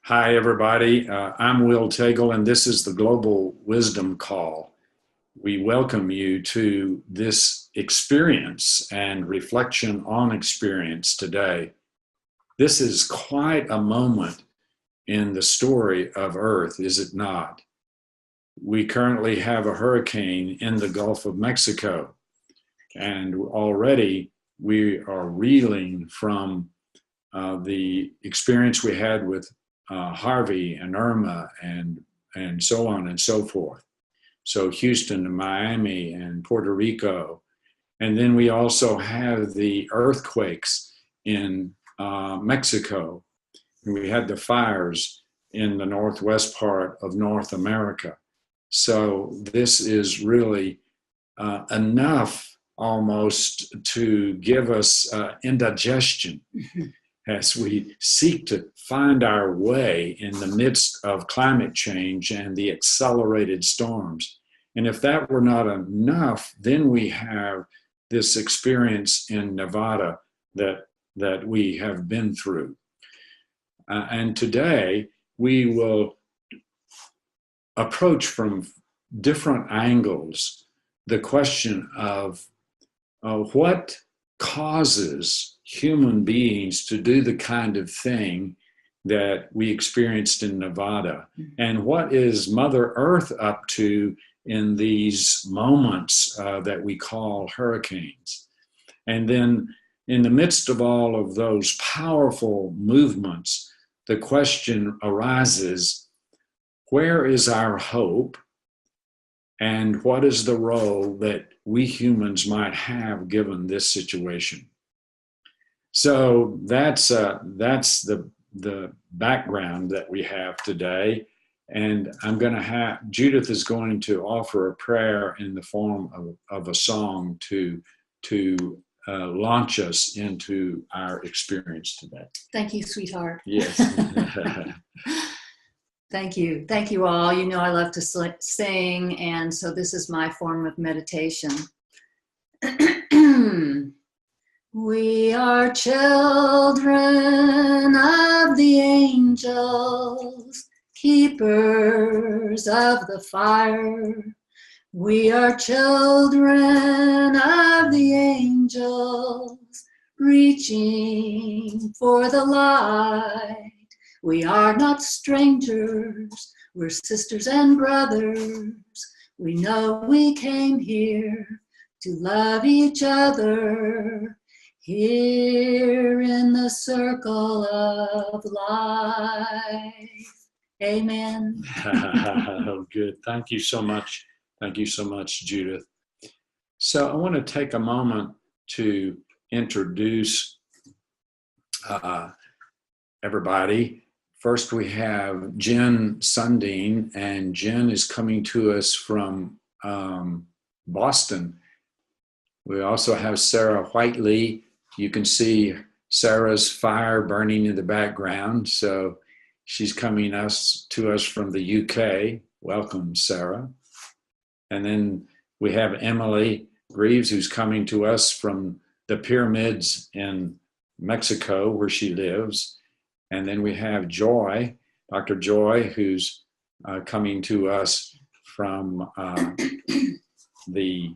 Hi, everybody. I'm Will Tagle, and this is the Global Wisdom Call. We welcome you to this experience and reflection on experience today. This is quite a moment in the story of Earth, is it not? We currently have a hurricane in the Gulf of Mexico, and already we are reeling from the experience we had with Harvey and Irma and so on and so forth. So Houston and Miami and Puerto Rico. And then we also have the earthquakes in Mexico. And we had the fires in the northwest part of North America. So this is really enough almost to give us indigestion. As we seek to find our way in the midst of climate change and the accelerated storms. And if that were not enough, then we have this experience in Nevada that we have been through. And today we will approach from different angles the question of what causes human beings to do the kind of thing that we experienced in Nevada, and what is Mother Earth up to in these moments that we call hurricanes. And then in the midst of all of those powerful movements, the question arises, where is our hope, and what is the role that we humans might have given this situation? So that's the background that we have today, and I'm going to have Judith is going to offer a prayer in the form of a song to launch us into our experience today. Thank you, sweetheart. Yes. Thank you. Thank you all. You know I love to sing, and so this is my form of meditation. We are children of the angels, keepers of the fire. We are children of the angels, reaching for the light. We are not strangers, we're sisters and brothers. We know we came here to love each other, here in the circle of life. Amen. Oh, good. Thank you so much. Thank you so much, Judith. So I want to take a moment to introduce everybody. First, we have Jen Sundin, and Jen is coming to us from Boston. We also have Sarah Whiteley. You can see Sarah's fire burning in the background. So she's coming to us from the UK. Welcome, Sarah. And then we have Emily Grieves, who's coming to us from the pyramids in Mexico, where she lives. And then we have Joy, Dr. Joy, who's coming to us from the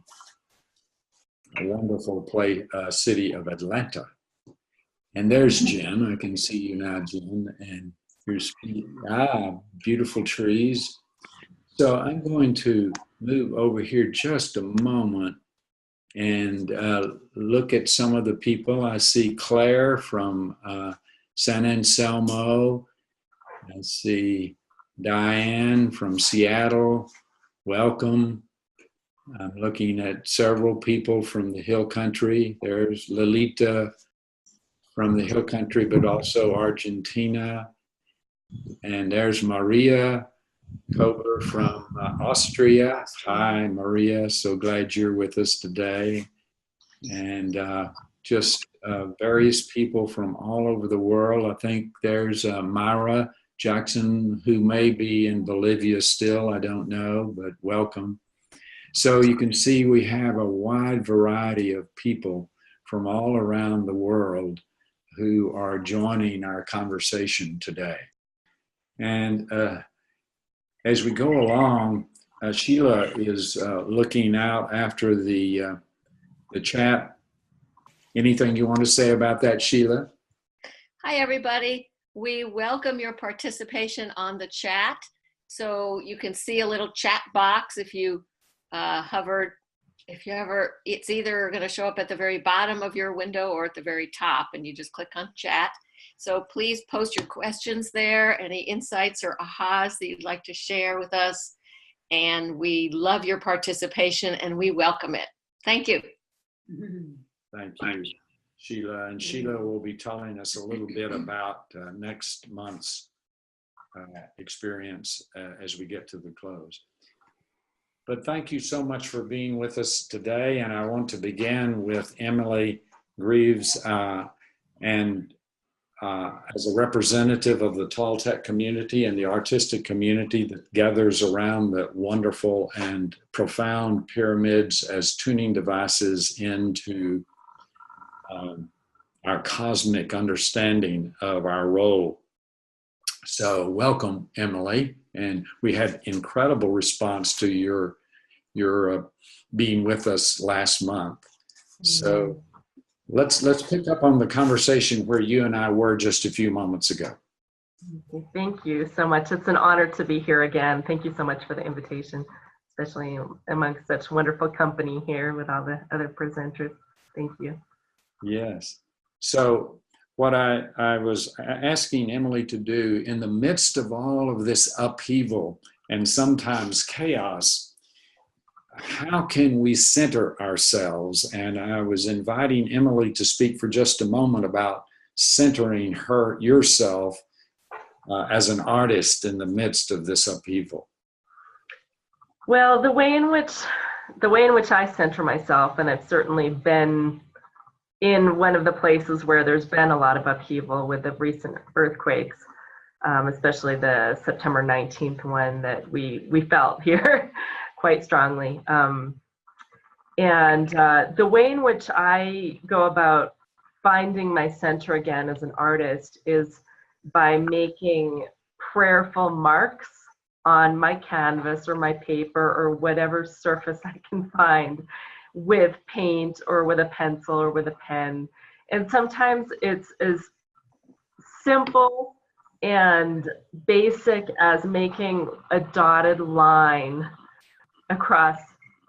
wonderful city of Atlanta. And there's Jen. I can see you now, Jen. And here's beautiful trees. So I'm going to move over here just a moment and look at some of the people. I see Claire from San Anselmo. I see Diane from Seattle. Welcome. I'm looking at several people from the Hill Country. There's Lolita from the Hill Country, but also Argentina. And there's Maria Kober from Austria. Hi, Maria. So glad you're with us today. And just various people from all over the world. I think there's Myra Jackson, who may be in Bolivia still. I don't know, but welcome. So you can see we have a wide variety of people from all around the world who are joining our conversation today. And as we go along, Sheila is looking out after the chat. Anything you want to say about that, Sheila? Hi, everybody. We welcome your participation on the chat. So you can see a little chat box if you hover. It's either going to show up at the very bottom of your window or at the very top, and you just click on chat. So please post your questions there, any insights or ahas that you'd like to share with us. And we love your participation and we welcome it. Thank you. Thank you, Sheila. And Sheila will be telling us a little bit about next month's experience as we get to the close. But thank you so much for being with us today. And I want to begin with Emily Grieves, and as a representative of the Toltec community and the artistic community that gathers around the wonderful and profound pyramids as tuning devices into our cosmic understanding of our role. So welcome, Emily. And we had incredible response to your being with us last month. So let's pick up on the conversation where you and I were just a few moments ago. Thank you so much. It's an honor to be here again. Thank you so much for the invitation, especially amongst such wonderful company here with all the other presenters. Thank you. Yes. So what I was asking Emily to do in the midst of all of this upheaval and sometimes chaos, how can we center ourselves? And I was inviting Emily to speak for just a moment about centering yourself as an artist in the midst of this upheaval. Well, the way in which I center myself, and I've certainly been in one of the places where there's been a lot of upheaval with the recent earthquakes, especially the September 19th one that we felt here quite strongly. And the way in which I go about finding my center again as an artist is by making prayerful marks on my canvas or my paper or whatever surface I can find, with paint or with a pencil or with a pen. And sometimes it's as simple and basic as making a dotted line across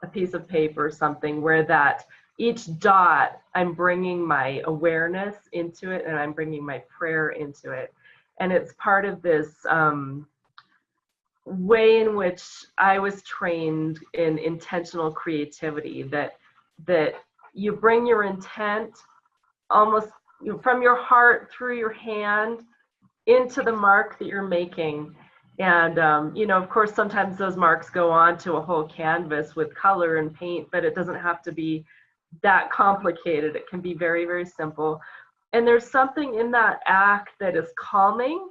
a piece of paper or something, where that each dot, I'm bringing my awareness into it and I'm bringing my prayer into it. And it's part of this way in which I was trained in intentional creativity, that you bring your intent almost from your heart through your hand into the mark that you're making. And of course, sometimes those marks go on to a whole canvas with color and paint, but it doesn't have to be that complicated. It can be very, very simple. And there's something in that act that is calming.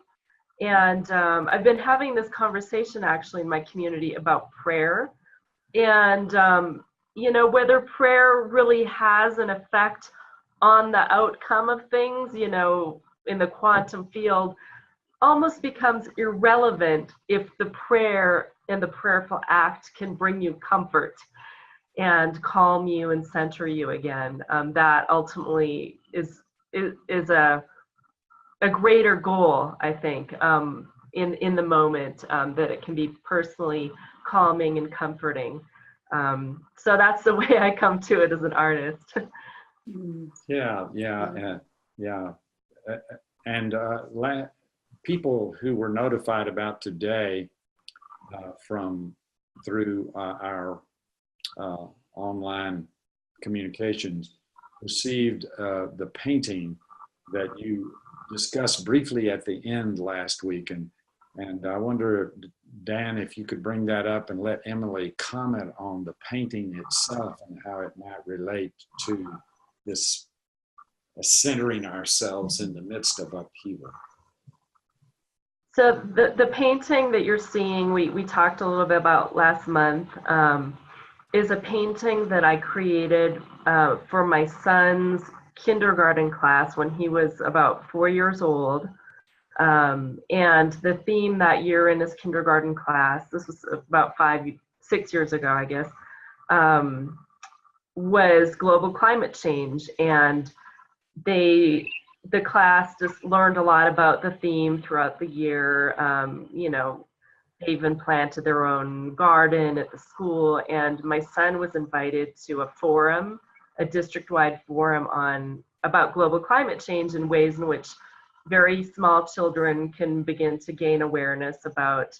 And I've been having this conversation actually in my community about prayer, and whether prayer really has an effect on the outcome of things, in the quantum field, almost becomes irrelevant if the prayer and the prayerful act can bring you comfort and calm you and center you again. That ultimately is a greater goal, I think, in the moment, that it can be personally calming and comforting. So that's the way I come to it as an artist. Yeah. And people who were notified about today through our online communications received the painting that you discussed briefly at the end last week, and I wonder, Dan, if you could bring that up and let Emily comment on the painting itself and how it might relate to this centering ourselves in the midst of upheaval. So the painting that you're seeing, we talked a little bit about last month, is a painting that I created for my son's kindergarten class when he was about 4 years old. And the theme that year in his kindergarten class, this was about 6 years ago, I guess, was global climate change. And the class just learned a lot about the theme throughout the year. You know, they even planted their own garden at the school. And my son was invited to a forum, a district-wide forum about global climate change and ways in which very small children can begin to gain awareness about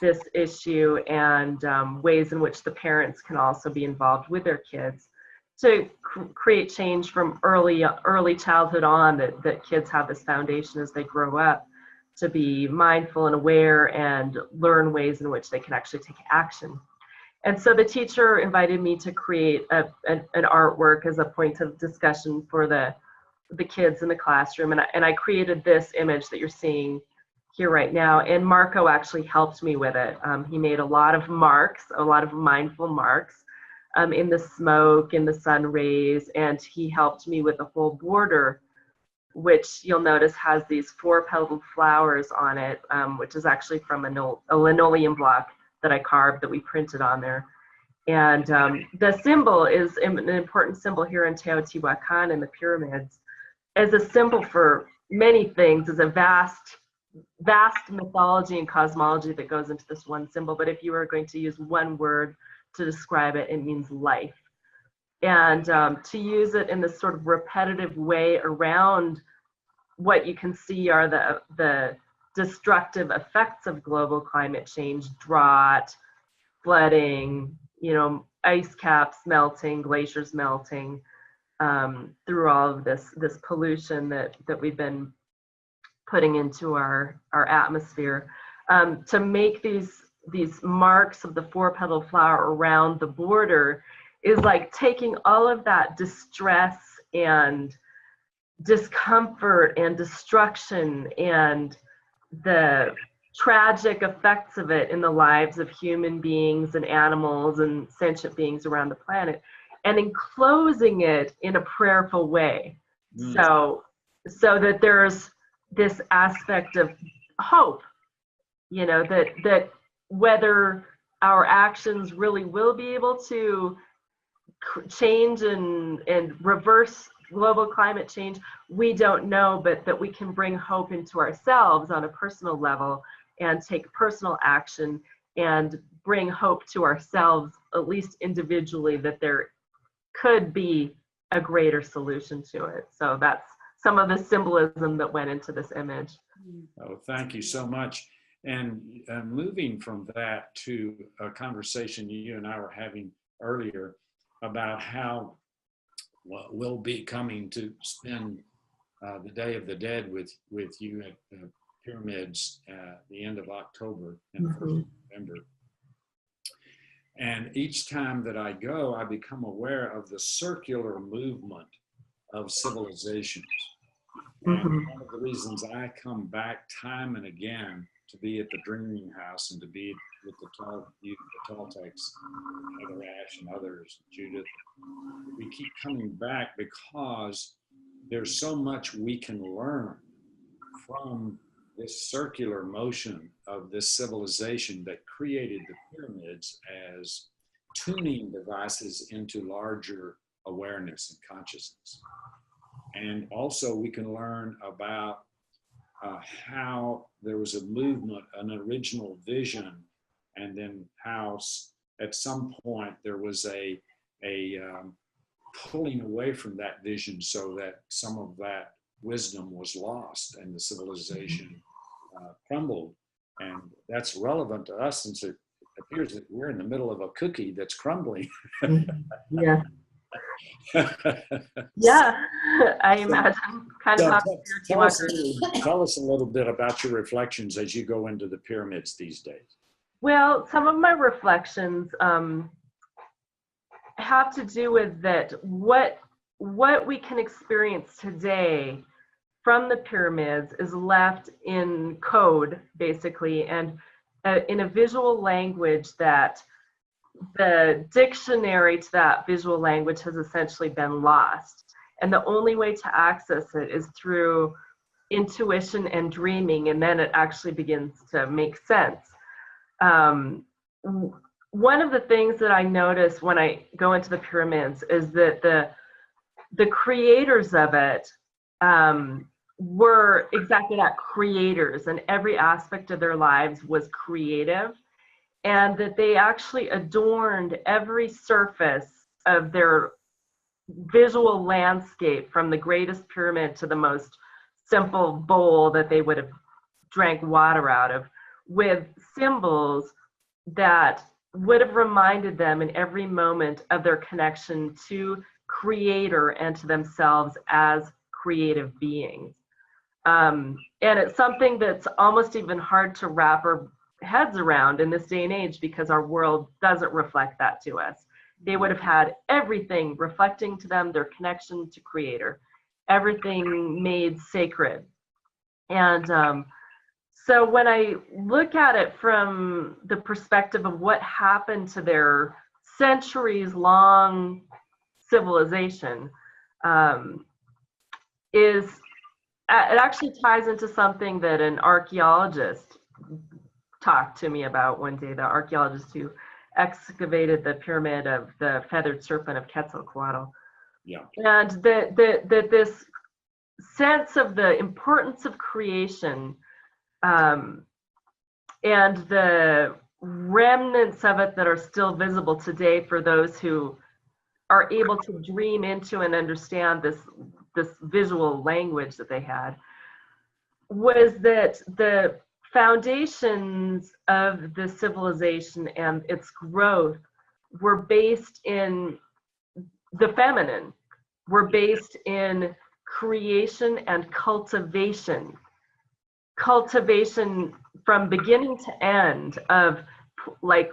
this issue, and ways in which the parents can also be involved with their kids to create change from early childhood on, that kids have this foundation as they grow up to be mindful and aware and learn ways in which they can actually take action. And so the teacher invited me to create an artwork as a point of discussion for the kids in the classroom. And I created this image that you're seeing here right now. And Marco actually helped me with it. He made a lot of marks, a lot of mindful marks in the smoke, in the sun rays, and he helped me with the whole border, which you'll notice has these 4-petaled flowers on it, which is actually from a linoleum block that I carved that we printed on there. And the symbol is an important symbol here in Teotihuacan in the pyramids, as a symbol for many things, is a vast mythology and cosmology that goes into this one symbol. But if you were going to use one word to describe it, it means life. And to use it in this sort of repetitive way around what you can see are the destructive effects of global climate change, drought, flooding, you know, ice caps melting, glaciers melting, through all of this pollution that we've been putting into our atmosphere. To make these marks of the 4-petal flower around the border is like taking all of that distress and discomfort and destruction and the tragic effects of it in the lives of human beings and animals and sentient beings around the planet, and enclosing it in a prayerful way. So that there's this aspect of hope, you know, that whether our actions really will be able to change and reverse global climate change, we don't know, but that we can bring hope into ourselves on a personal level and take personal action and bring hope to ourselves, at least individually, that there could be a greater solution to it. So that's some of the symbolism that went into this image. Oh, thank you so much. And moving from that to a conversation you and I were having earlier about how we'll be coming to spend the Day of the Dead with you at the pyramids at the end of October and the 1st of November. And each time that I go, I become aware of the circular movement of civilizations. And one of the reasons I come back time and again to be at the Dreaming House and to be with the Toltecs, Heather Ash and others, Judith, we keep coming back because there's so much we can learn from this circular motion of this civilization that created the pyramids as tuning devices into larger awareness and consciousness. And also we can learn about how there was a movement, an original vision, and then how at some point there was a pulling away from that vision so that some of that wisdom was lost and the civilization crumbled. And that's relevant to us since it appears that we're in the middle of a cookie that's crumbling. Yeah. Yeah, I imagine kind of tell us a little bit about your reflections as you go into the pyramids these days. Well, some of my reflections have to do with that what we can experience today from the pyramids is left in code, basically, and in a visual language that the dictionary to that visual language has essentially been lost. And the only way to access it is through intuition and dreaming, and then it actually begins to make sense. One of the things that I notice when I go into the pyramids is that the creators of it were exactly that, creators, and every aspect of their lives was creative, and that they actually adorned every surface of their visual landscape, from the greatest pyramid to the most simple bowl that they would have drank water out of, with symbols that would have reminded them in every moment of their connection to creator and to themselves as creative beings. And it's something that's almost even hard to wrap our heads around in this day and age, because our world doesn't reflect that to us. They would have had everything reflecting to them their connection to creator, everything made sacred. And so when I look at it from the perspective of what happened to their centuries-long civilization, it actually ties into something that an archaeologist talked to me about one day, the archaeologist who excavated the pyramid of the feathered serpent of Quetzalcoatl. Yeah. And that this sense of the importance of creation, and the remnants of it that are still visible today for those who are able to dream into and understand this visual language that they had, was that the foundations of the civilization and its growth were based in the feminine, were based in creation and cultivation. Cultivation from beginning to end, of like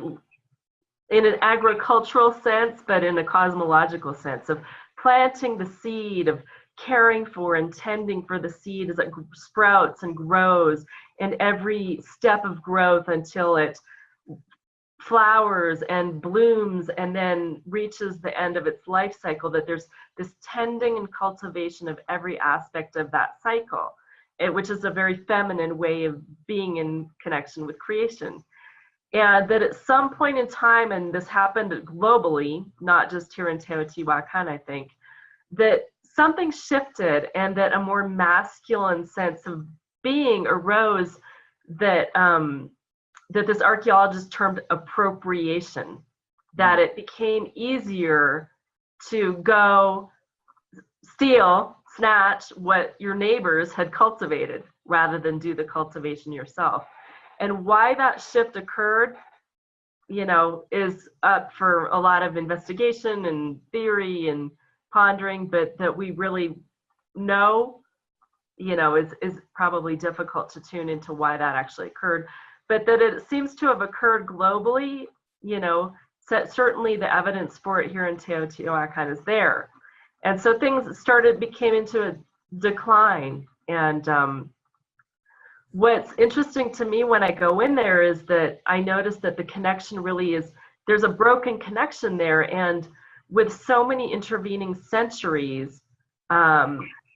in an agricultural sense, but in a cosmological sense, of planting the seed, of caring for and tending for the seed as it sprouts and grows, and every step of growth until it flowers and blooms and then reaches the end of its life cycle, that there's this tending and cultivation of every aspect of that cycle, which is a very feminine way of being in connection with creation. And that at some point in time, and this happened globally, not just here in Teotihuacan, I think, that something shifted and that a more masculine sense of being arose that that this archaeologist termed appropriation, that it became easier to go steal, snatch what your neighbors had cultivated rather than do the cultivation yourself. And why that shift occurred, you know, is up for a lot of investigation and theory and pondering, but that we really know, you know, is probably difficult to tune into why that actually occurred. But that it seems to have occurred globally, you know, certainly the evidence for it here in Teotihuacan is there. And so things became into a decline. And what's interesting to me when I go in there is that I notice that the connection really is, there's a broken connection there. And with so many intervening centuries,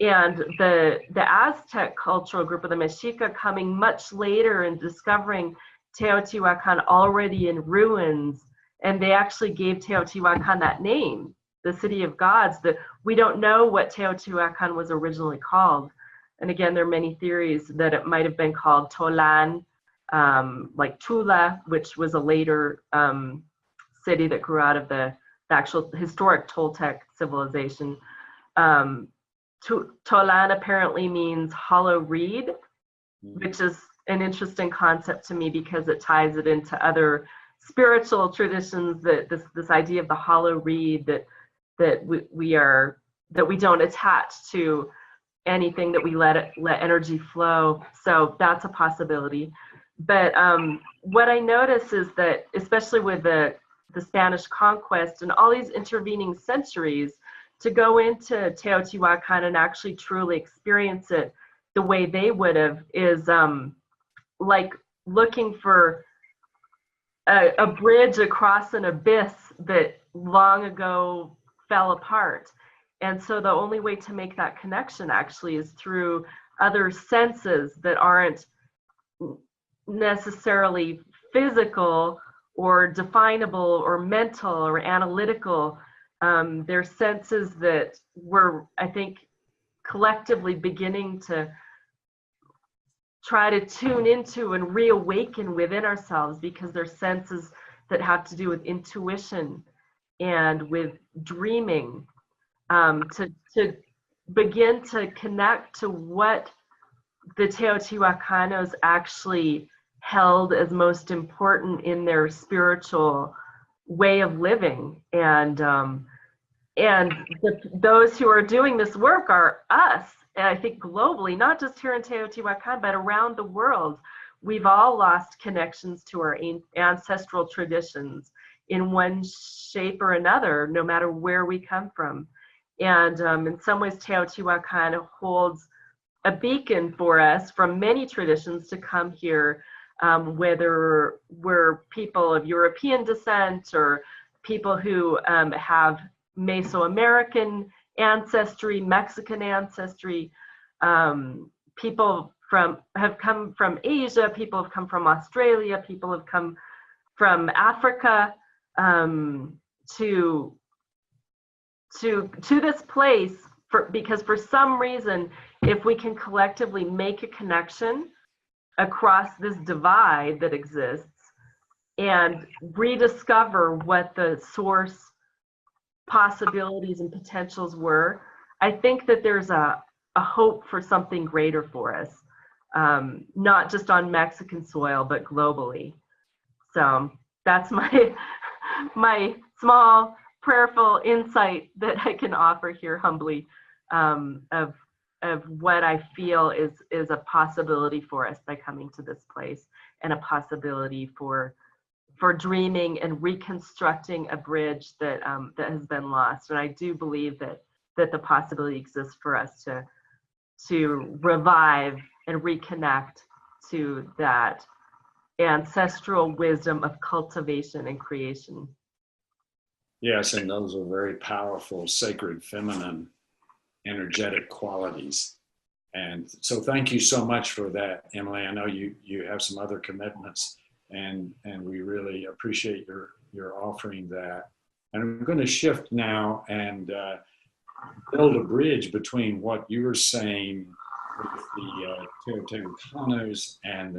and the Aztec cultural group of the Mexica coming much later and discovering Teotihuacan already in ruins, and they actually gave Teotihuacan that name, the city of gods, that we don't know what Teotihuacan was originally called. And again, there are many theories that it might have been called Tolan, like Tula, which was a later city that grew out of the actual historic Toltec civilization. Tolan apparently means hollow reed, which is an interesting concept to me because it ties it into other spiritual traditions, that this idea of the hollow reed, that we don't attach to anything, that we let energy flow. So that's a possibility. But what I notice is that, especially with the Spanish conquest and all these intervening centuries, to go into Teotihuacan and actually truly experience it the way they would have is like looking for a bridge across an abyss that long ago fell apart. And so the only way to make that connection actually is through other senses that aren't necessarily physical or definable or mental or analytical. They're senses that we're, I think, collectively beginning to try to tune into and reawaken within ourselves, because they're senses that have to do with intuition and with dreaming, to begin to connect to what the Teotihuacanos actually held as most important in their spiritual way of living. And those who are doing this work are us. And I think globally, not just here in Teotihuacan, but around the world, we've all lost connections to our ancestral traditions in one shape or another, no matter where we come from. And in some ways, Teotihuacan holds a beacon for us from many traditions to come here, whether we're people of European descent or people who have Mesoamerican ancestry, Mexican ancestry, people have come from Asia, people have come from Australia, people have come from Africa, to this place, because for some reason, if we can collectively make a connection across this divide that exists and rediscover what the source possibilities and potentials were, I think that there's a hope for something greater for us, not just on Mexican soil, but globally. So that's my small prayerful insight that I can offer here humbly, of what I feel is a possibility for us by coming to this place, and a possibility for dreaming and reconstructing a bridge that has been lost. And I do believe that the possibility exists for us to revive and reconnect to that ancestral wisdom of cultivation and creation. Yes, and those are very powerful, sacred, feminine, energetic qualities. And so thank you so much for that, Emily. I know you have some other commitments, and we really appreciate your offering that. And I'm going to shift now and build a bridge between what you were saying with the Teotihuacanos and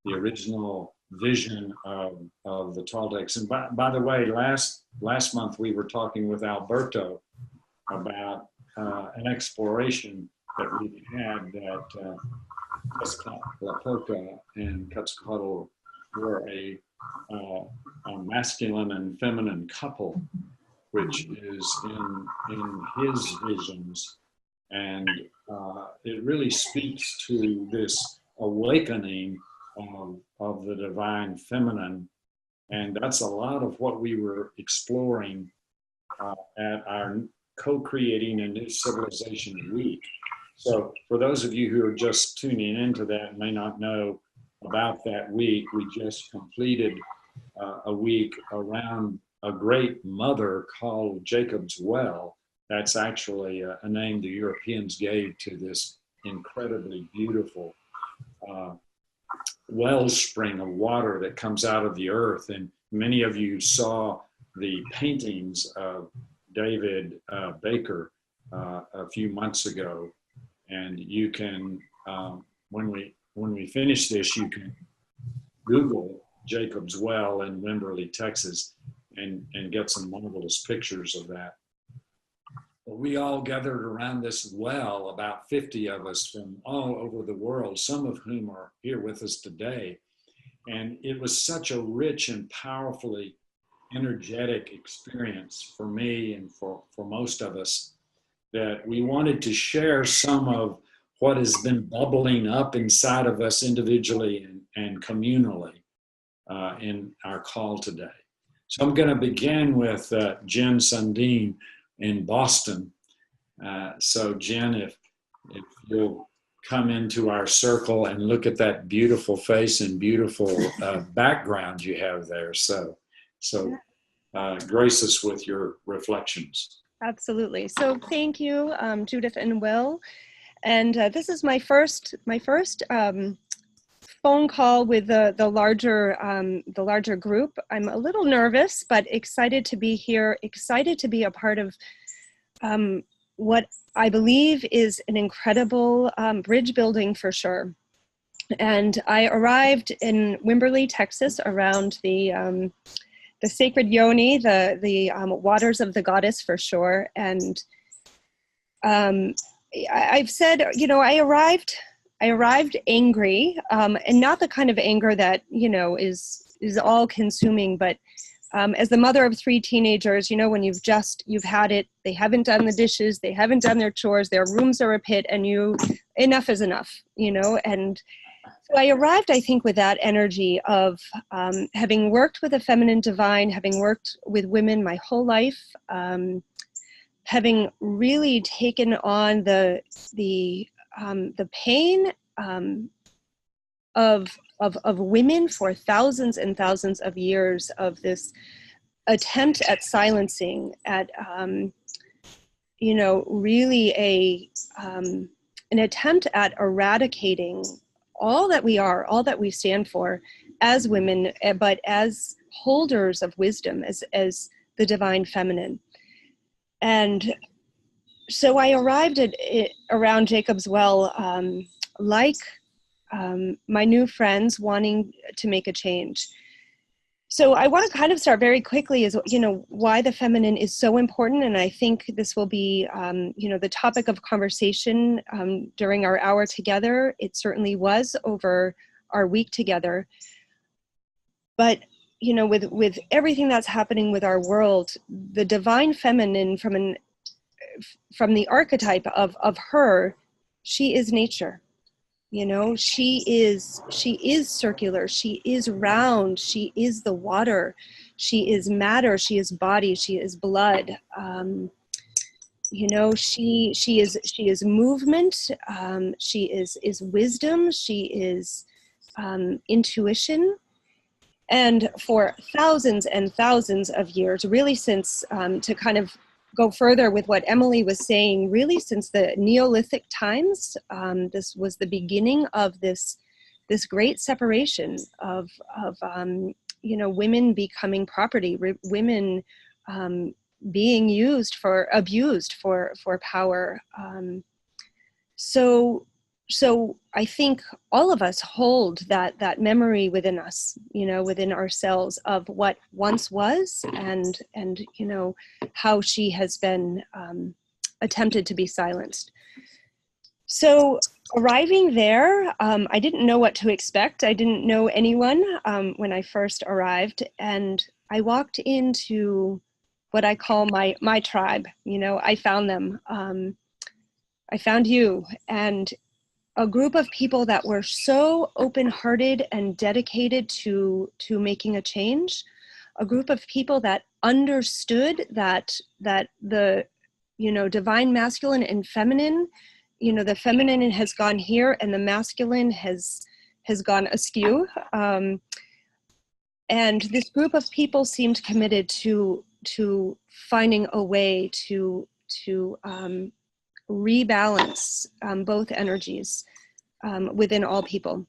the original vision of the Toltecs. And by the way, last month we were talking with Alberto about an exploration that we had that Tezcatlipoca and Quetzalcoatl were a masculine and feminine couple, which is in his visions. And it really speaks to this awakening of the divine feminine. And that's a lot of what we were exploring at our Co-Creating a New Civilization Week. So for those of you who are just tuning into that and may not know about that week, we just completed a week around a great mother called Jacob's Well. That's actually a name the Europeans gave to this incredibly beautiful wellspring of water that comes out of the earth. And many of you saw the paintings of David Baker a few months ago. And you can, when we finish this, you can Google Jacob's Well in Wimberley, Texas, and get some marvelous pictures of that. But we all gathered around this well, about 50 of us from all over the world, some of whom are here with us today. And it was such a rich and powerfully energetic experience for me and for most of us, that we wanted to share some of what has been bubbling up inside of us individually and communally in our call today. So I'm going to begin with Jen Sundin in Boston. So Jen, if you'll come into our circle and look at that beautiful face and beautiful background you have there. So grace us with your reflections. Absolutely. So thank you, Judith and Will. and this is my first phone call with the larger group. I'm a little nervous, but excited to be here. Excited to be a part of what I believe is an incredible bridge building for sure. And I arrived in Wimberley, Texas, around the sacred yoni, the waters of the goddess for sure. And I've said, you know, I arrived angry, and not the kind of anger that, you know, is all consuming, but as the mother of 3 teenagers, you know, when you've had it, they haven't done the dishes, they haven't done their chores, their rooms are a pit, and enough is enough, you know. And so I arrived, I think, with that energy of having worked with a feminine divine, having worked with women my whole life, having really taken on the pain of women for thousands and thousands of years, of this attempt at silencing, at you know, really an attempt at eradicating all that we are, all that we stand for as women, but as holders of wisdom, as the divine feminine. And so I arrived around Jacob's Well, like my new friends, wanting to make a change. So I want to kind of start very quickly as, you know, why the feminine is so important. And I think this will be, you know, the topic of conversation during our hour together. It certainly was over our week together. But, you know, with everything that's happening with our world, the divine feminine, from the archetype of her, she is nature. You know, she is circular, she is round, she is the water, she is matter, she is body, she is blood. You know, she is movement, she is wisdom, she is intuition. And for thousands and thousands of years, really since, to kind of go further with what Emily was saying, really since the Neolithic times, this was the beginning of this great separation of you know, women becoming property, women being abused for power. So I think all of us hold that memory within us, you know, within ourselves, of what once was, and you know, how she has been attempted to be silenced. So arriving there, I didn't know what to expect. I didn't know anyone when I first arrived, and I walked into what I call my tribe. You know, I found them. I found you, and a group of people that were so open-hearted and dedicated to making a change, a group of people that understood that the, you know, divine masculine and feminine, you know, the feminine has gone here and the masculine has gone askew. And this group of people seemed committed to finding a way to rebalance both energies within all people.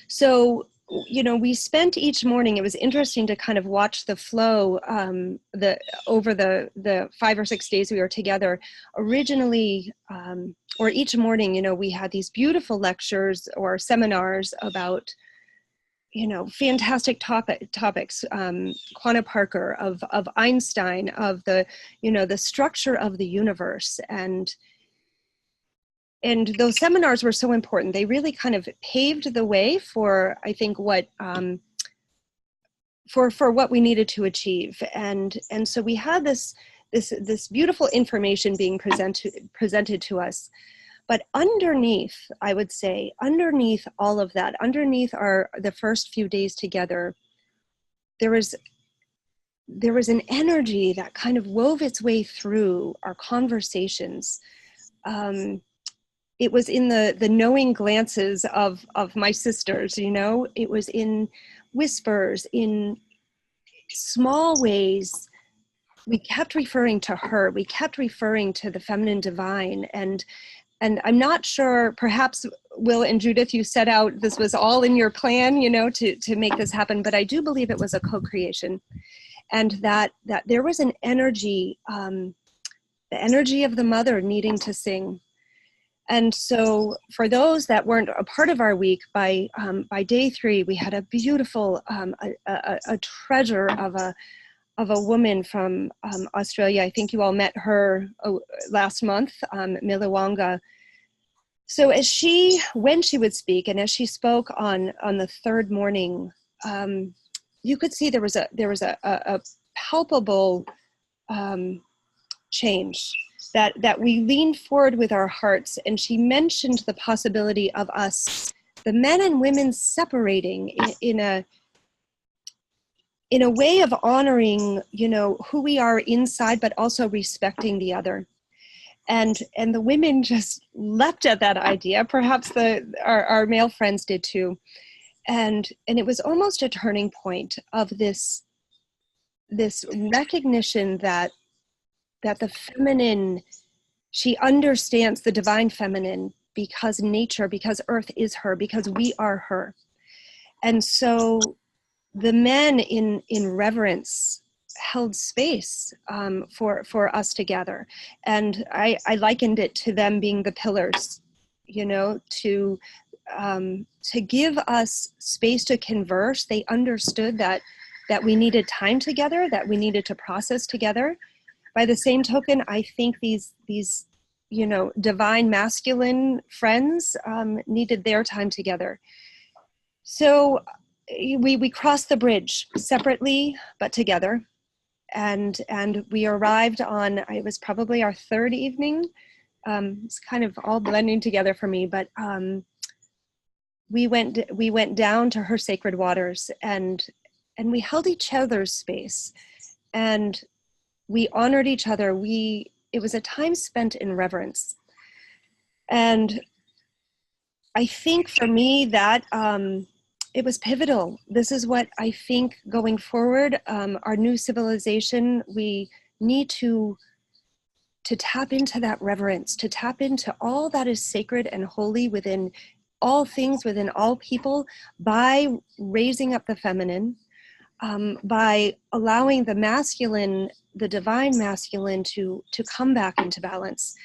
So, you know, we spent each morning, it was interesting to kind of watch the flow over the 5 or 6 days we were together. Originally, or each morning, you know, we had these beautiful lectures or seminars about, you know, fantastic topics, Quanah Parker, of Einstein, of the, you know, the structure of the universe. And those seminars were so important. They really kind of paved the way for, I think, what for what we needed to achieve. And so we had this beautiful information being presented to us. But underneath, I would say, underneath all of that, underneath the first few days together, there was an energy that kind of wove its way through our conversations. It was in the knowing glances of my sisters, you know. It was in whispers, in small ways. We kept referring to her. We kept referring to the feminine divine, and And I'm not sure, perhaps Will and Judith, you set out, this was all in your plan, you know, to make this happen, but I do believe it was a co-creation, and that there was an energy, the energy of the mother needing to sing. And so for those that weren't a part of our week, by day 3, we had a beautiful, a treasure of a woman from Australia. I think you all met her last month, Miliwanga. So when she would speak, and as she spoke on the 3rd morning, you could see there was a palpable change, that we leaned forward with our hearts, and she mentioned the possibility of us, the men and women, separating in a way of honoring, you know, who we are inside, but also respecting the other. And the women just leapt at that idea. Perhaps our male friends did too. And it was almost a turning point of this recognition that the feminine, she understands the divine feminine because nature, because earth is her, because we are her. And so the men in reverence held space for us to gather. And I likened it to them being the pillars, you know, to give us space to converse. They understood that we needed time together, that we needed to process together. By the same token, I think these you know, divine masculine friends needed their time together. So we crossed the bridge separately but together, and we arrived on, it was probably our 3rd evening. It's kind of all blending together for me, but we went down to her sacred waters, and we held each other's space, and we honored each other. It was a time spent in reverence. And I think for me that it was pivotal. This is what I think going forward, our new civilization, we need to tap into that reverence, to tap into all that is sacred and holy within all things, within all people, by raising up the feminine, by allowing the masculine, the divine masculine, to come back into balance.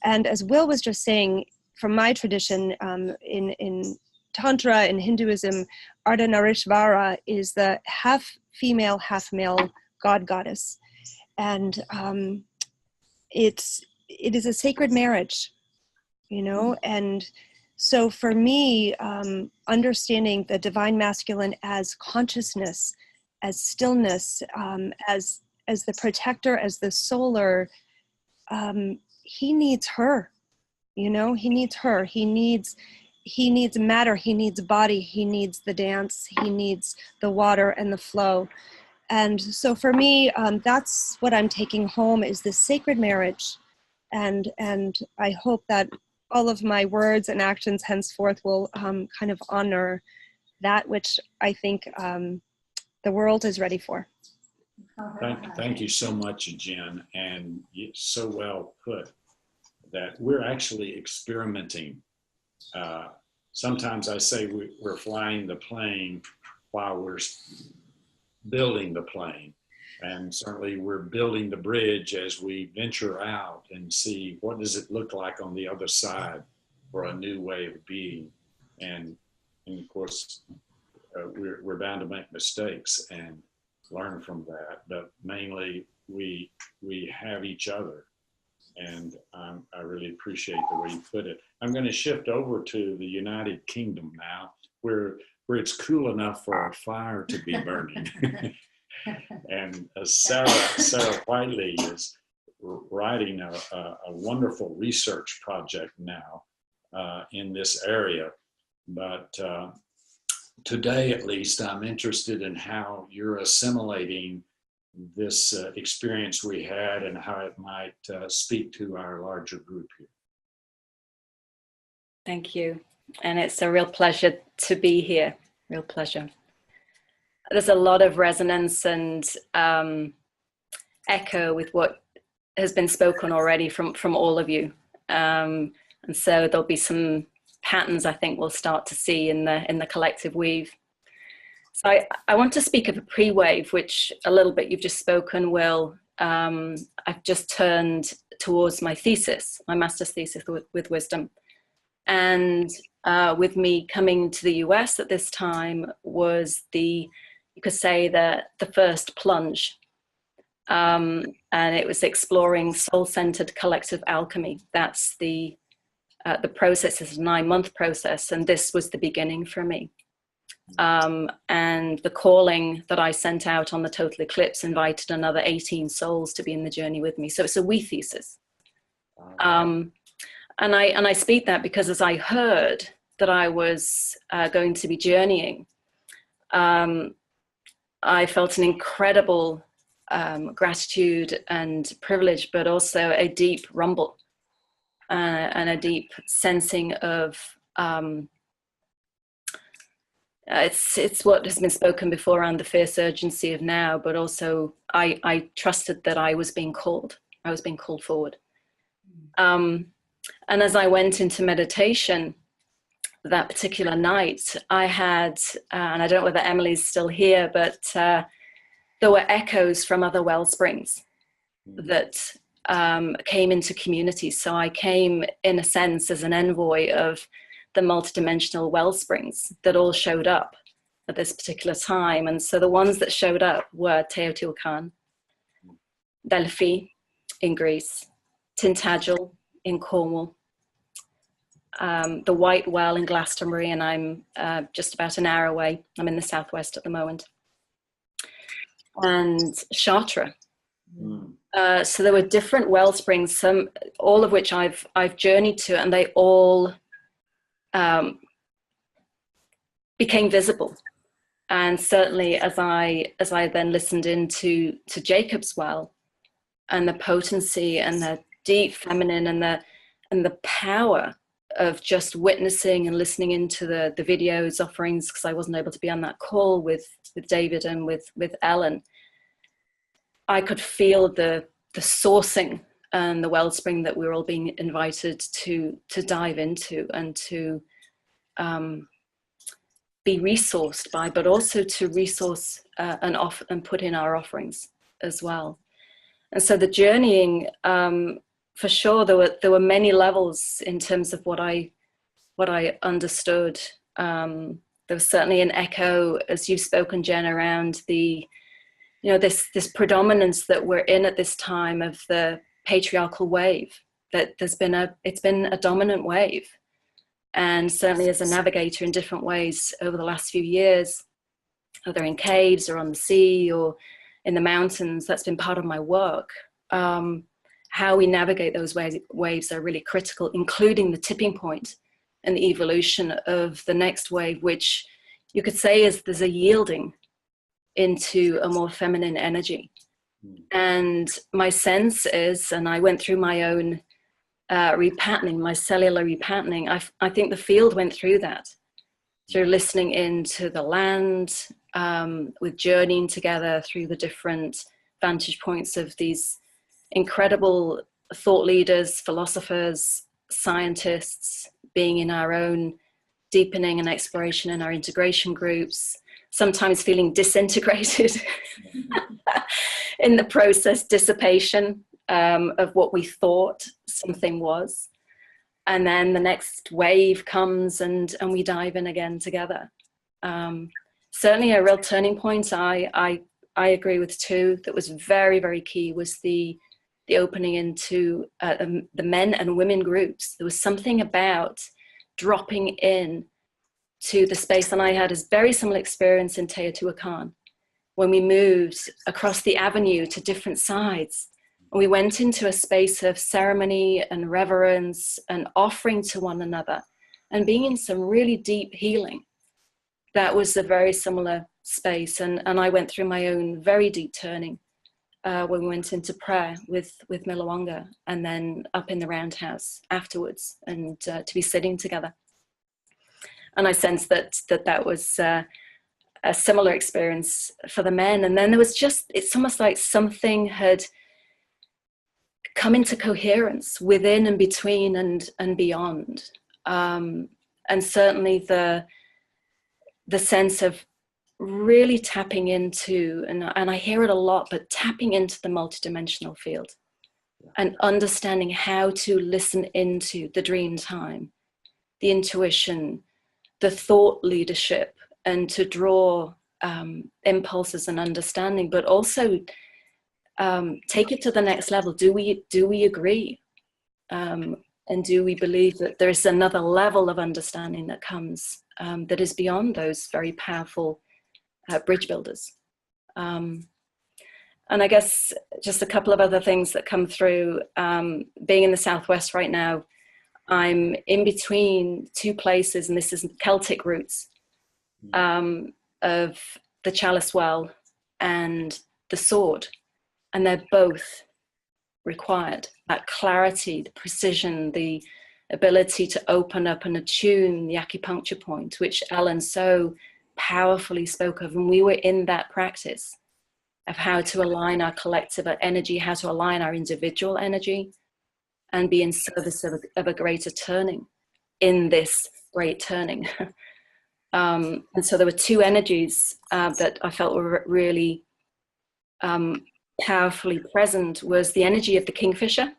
And as Will was just saying, from my tradition, in Tantra and Hinduism, Ardhanarishvara is the half female, half male god goddess. And it is a sacred marriage, you know. And so for me, understanding the divine masculine as consciousness, as stillness, as the protector, as the solar, he needs her, you know, he needs her. He needs matter, he needs body, he needs the dance, he needs the water and the flow. And so for me, that's what I'm taking home, is this sacred marriage. And I hope that all of my words and actions henceforth will kind of honor that which I think the world is ready for. Thank you so much, Jen, and so well put that we're actually experimenting. Sometimes I say we're flying the plane while we're building the plane, and certainly we're building the bridge as we venture out and see what does it look like on the other side for a new way of being. And of course, we're bound to make mistakes and learn from that, but mainly we have each other. And I really appreciate the way you put it. I'm going to shift over to the United Kingdom now, where it's cool enough for our fire to be burning. And Sarah Whiteley is writing a wonderful research project now in this area. But today, at least, I'm interested in how you're assimilating this experience we had and how it might speak to our larger group here. Thank you. And it's a real pleasure to be here. Real pleasure. There's a lot of resonance and echo with what has been spoken already from all of you. And so there'll be some patterns I think we'll start to see in the collective weave. So I want to speak of a pre-wave, which a little bit you've just spoken, Will. I've just turned towards my thesis, my master's thesis with wisdom. And with me coming to the US at this time was you could say the first plunge. And it was exploring soul-centered collective alchemy. That's the process is a 9-month process, and this was the beginning for me. And the calling that I sent out on the total eclipse invited another 18 souls to be in the journey with me. So it's a we thesis. And I speak that because as I heard that I was going to be journeying, I felt an incredible gratitude and privilege, but also a deep rumble and a deep sensing of it's what has been spoken before around the fierce urgency of now, but also I trusted that I was being called. I was being called forward. And as I went into meditation that particular night, I had, and I don't know whether Emily's still here, but there were echoes from other well springs that came into community. So I came, in a sense, as an envoy of the multidimensional well springs that all showed up at this particular time. And so the ones that showed up were Teotihuacan, Delphi in Greece, Tintagel in Cornwall, the White Well in Glastonbury, and I'm just about an hour away. I'm in the southwest at the moment. And Chartres. So there were different well springs, all of which I've journeyed to, and they all became visible. And certainly as I then listened into Jacob's well and the potency and the deep feminine and the power of just witnessing and listening into the videos offerings, because I wasn't able to be on that call with David and with Ellen, I could feel the sourcing and the wellspring that we were all being invited to dive into and to be resourced by, but also to resource and put in our offerings as well. And so the journeying, for sure, there were many levels in terms of what I understood. There was certainly an echo, as you've spoken, Jen, around this predominance that we're in at this time of the patriarchal wave. That it's been a dominant wave, and certainly as a navigator in different ways over the last few years, whether in caves or on the sea or in the mountains, that's been part of my work. How we navigate those waves are really critical, including the tipping point and the evolution of the next wave, which you could say is there's a yielding into a more feminine energy. And my sense is, and I went through my own repatterning, my cellular repatterning, I think the field went through that, through listening into the land, with journeying together through the different vantage points of these incredible thought leaders, philosophers, scientists, being in our own deepening and exploration in our integration groups, sometimes feeling disintegrated in the process, dissipation of what we thought something was. And then the next wave comes and we dive in again together. Certainly a real turning point, I agree with too, that was very, very key, was the opening into the men and women groups. There was something about dropping in to the space, and I had a very similar experience in Teotihuacan when we moved across the avenue to different sides. And we went into a space of ceremony and reverence and offering to one another and being in some really deep healing. That was a very similar space. And I went through my own very deep turning when we went into prayer with Milawanga, and then up in the roundhouse afterwards, and to be sitting together. And I sensed that was a similar experience for the men. And then there was it's almost like something had come into coherence within and between and beyond. And certainly the sense of really tapping into, and I hear it a lot, but tapping into the multidimensional field and understanding how to listen into the dream time, the intuition, the thought leadership, and to draw impulses and understanding, but also take it to the next level. Do we agree? And do we believe that there is another level of understanding that comes that is beyond those very powerful bridge builders? And I guess just a couple of other things that come through. Being in the Southwest right now, I'm in between two places, and this is Celtic roots of the chalice well and the sword. And they're both required. That clarity, the precision, the ability to open up and attune the acupuncture point, which Ellen so powerfully spoke of. And we were in that practice of how to align our collective energy, how to align our individual energy, and be in service of a greater turning in this great turning. And so there were two energies that I felt were really powerfully present. Was the energy of the kingfisher.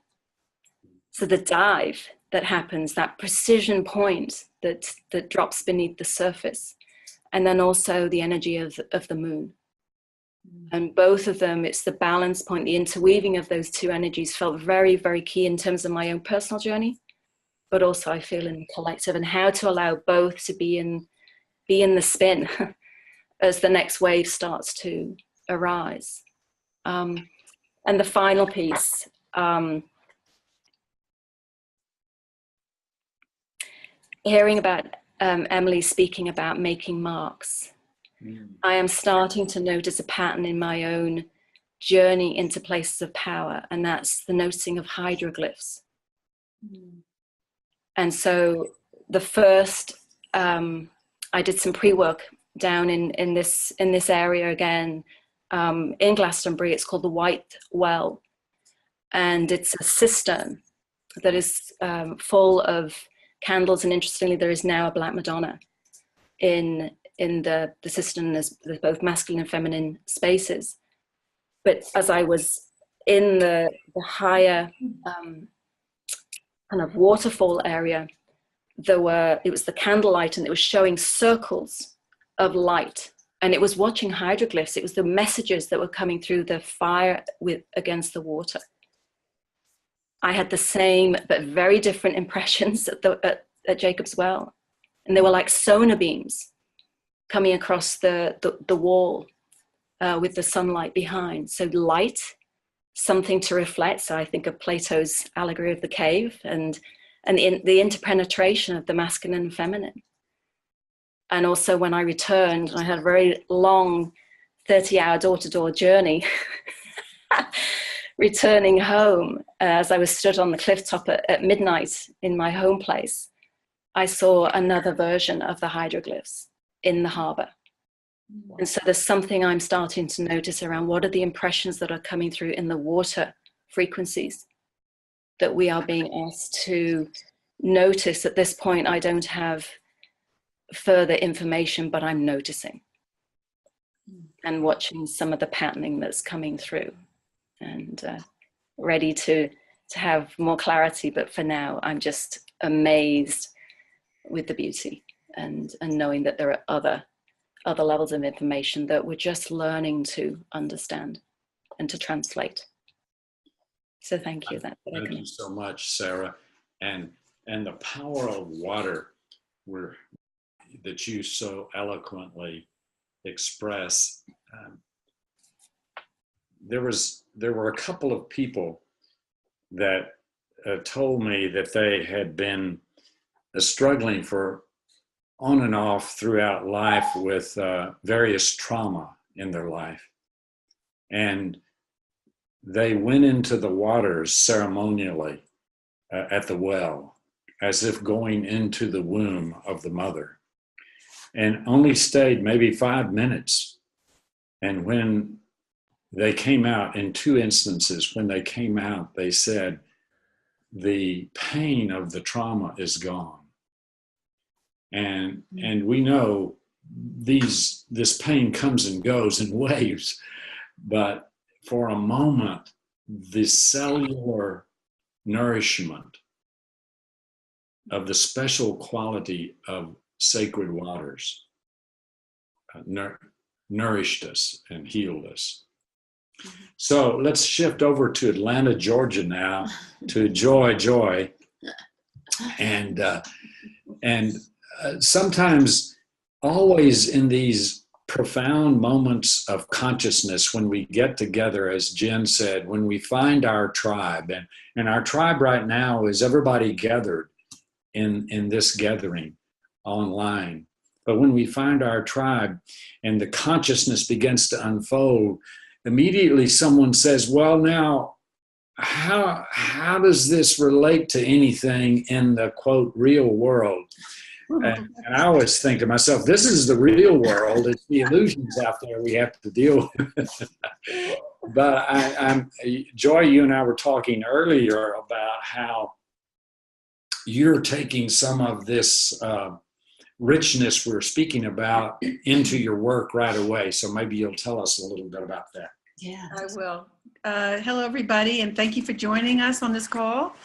So the dive that happens, that precision point that drops beneath the surface. And then also the energy of the moon. And both of them, it's the balance point, the interweaving of those two energies felt very, very key in terms of my own personal journey, but also I feel in the collective, and how to allow both to be in the spin as the next wave starts to arise. And the final piece, hearing about Emily speaking about making marks. I am starting to notice a pattern in my own journey into places of power, and that's the noticing of hydroglyphs. And so the first, I did some pre-work down in this area again, in Glastonbury. It's called the White Well, and it's a cistern that is full of candles, and interestingly there is now a Black Madonna in the cistern. There's both masculine and feminine spaces. But as I was in the higher kind of waterfall area, it was the candlelight, and it was showing circles of light, and it was watching hydroglyphs. It was the messages that were coming through the fire against the water. I had the same but very different impressions at Jacob's Well, and they were like sonar beams coming across the wall with the sunlight behind. So light, something to reflect. So I think of Plato's allegory of the cave, and the interpenetration of the masculine and feminine. And also when I returned, I had a very long 30-hour door-to-door journey returning home. As I was stood on the cliff top at midnight in my home place, I saw another version of the hydroglyphs in the harbor. And so there's something I'm starting to notice around what are the impressions that are coming through in the water frequencies that we are being asked to notice. At this point, I don't have further information, but I'm noticing and watching some of the patterning that's coming through, and ready to have more clarity. But for now, I'm just amazed with the beauty, and knowing that there are other levels of information that we're just learning to understand and to translate. So thank you. Thank you so much, Sarah. And the power of water that you so eloquently express. There were a couple of people that told me that they had been struggling for on and off throughout life with various trauma in their life. And they went into the waters ceremonially at the well, as if going into the womb of the mother, and only stayed maybe 5 minutes. And when they came out in two instances. When they came out, they said, the pain of the trauma is gone. And we know this pain comes and goes in waves, but for a moment, the cellular nourishment of the special quality of sacred waters nourished us and healed us. So let's shift over to Atlanta, Georgia now, to Joy. And sometimes, always in these profound moments of consciousness, when we get together, as Jen said, when we find our tribe, and our tribe right now is everybody gathered in this gathering online. But when we find our tribe and the consciousness begins to unfold, immediately someone says, well, now, how does this relate to anything in the, quote, real world? And I always think to myself, this is the real world. It's the illusions out there we have to deal with. But Joy, you and I were talking earlier about how you're taking some of this richness we're speaking about into your work right away. So maybe you'll tell us a little bit about that. Yeah. I will. Hello, everybody, and thank you for joining us on this call.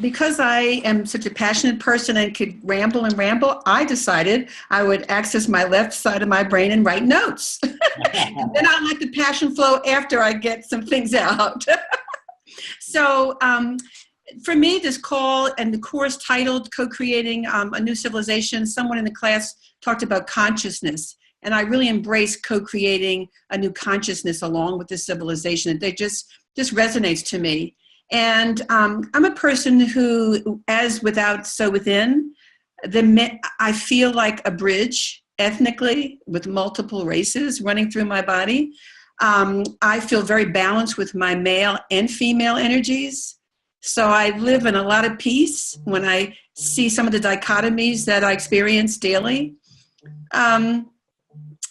Because I am such a passionate person and could ramble and ramble, I decided I would access my left side of my brain and write notes. And then I'll let the passion flow after I get some things out. So for me, this call and the course titled Co-Creating a New Civilization, someone in the class talked about consciousness. And I really embrace co-creating a new consciousness along with the civilization. It just resonates to me. And I'm a person who, as without, so within. I feel like a bridge ethnically with multiple races running through my body. I feel very balanced with my male and female energies. So I live in a lot of peace when I see some of the dichotomies that I experience daily.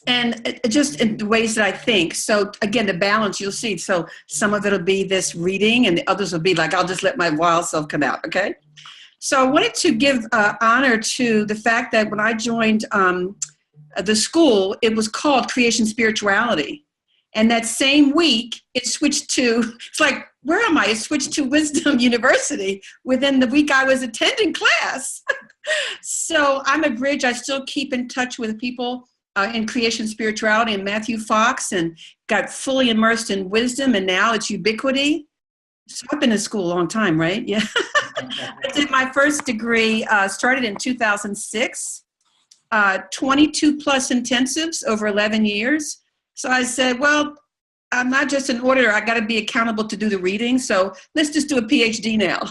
And just in the ways that I think. So again, the balance you'll see. So some of it'll be this reading and the others will be like, I'll just let my wild self come out, okay? So I wanted to give honor to the fact that when I joined the school, it was called Creation Spirituality. And that same week, it switched to, it's like, where am I? It switched to Wisdom University within the week I was attending class. So I'm a bridge. I still keep in touch with people in creation spirituality and Matthew Fox, and got fully immersed in wisdom, and now it's ubiquity. So I've been in school a long time, right? Yeah. I did my first degree, started in 2006, 22 plus intensives over 11 years. So I said, well, I'm not just an auditor, I got to be accountable to do the reading. So let's just do a PhD now.